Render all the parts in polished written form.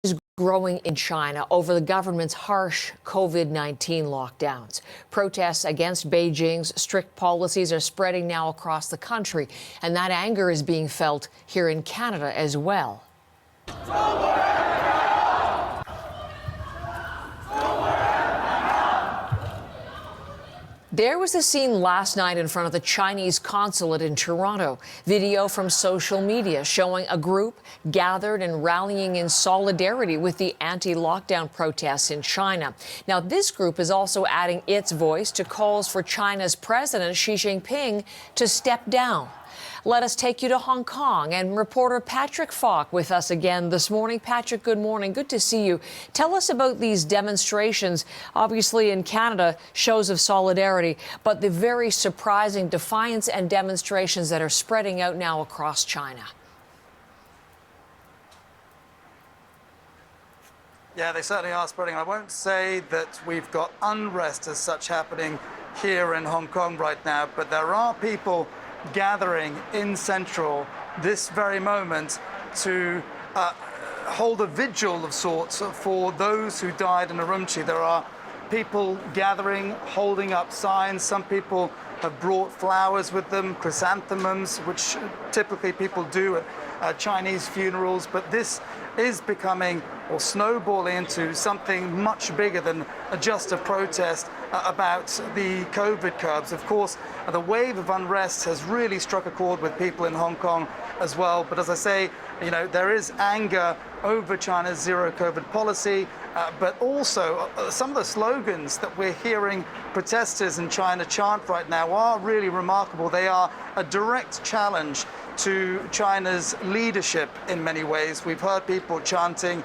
Is growing in China over the government's harsh COVID-19 lockdowns. Protests against Beijing's strict policies are spreading now across the country, and that anger is being felt here in Canada as well. There was a scene last night in front of the Chinese consulate in Toronto. Video from social media showing a group gathered and rallying in solidarity with the anti-lockdown protests in China. Now, this group is also adding its voice to calls for China's President Xi Jinping to step down. Let us take you to Hong Kong, and reporter Patrick Falk with us again this morning. Patrick, good morning. Good to see you. Tell us about these demonstrations. Obviously, in Canada, shows of solidarity, but the very surprising defiance and demonstrations that are spreading out now across China. Yeah, they certainly are spreading. I won't say that we've got unrest as such happening here in Hong Kong right now, but there are people gathering in Central this very moment to hold a vigil of sorts for those who died in Urumqi. There are people gathering, holding up signs. Some people have brought flowers with them, chrysanthemums, which typically people do at Chinese funerals. But this is becoming or snowballing into something much bigger than just a protest about the COVID curbs. Of course, the wave of unrest has really struck a chord with people in Hong Kong as well. But as I say, you know, there is anger over China's zero COVID policy, but also some of the slogans that we're hearing protesters in China chant right now are really remarkable. They are a direct challenge to China's leadership in many ways. We've heard people chanting,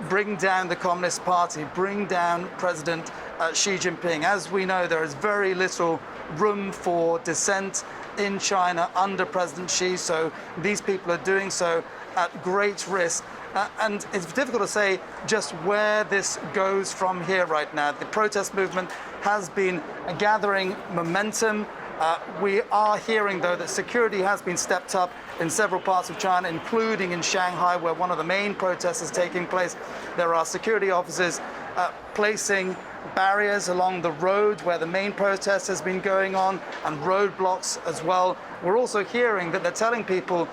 bring down the Communist Party, bring down President Xi Jinping. As we know, there is very little room for dissent in China under President Xi, so these people are doing so at great risk. And it's difficult to say just where this goes from here right now. The protest movement has been gathering momentum. We are hearing, though, that security has been stepped up in several parts of China, including in Shanghai, where one of the main protests is taking place. There are security officers placing barriers along the road where the main protest has been going on, and roadblocks as well. We're also hearing that they're telling people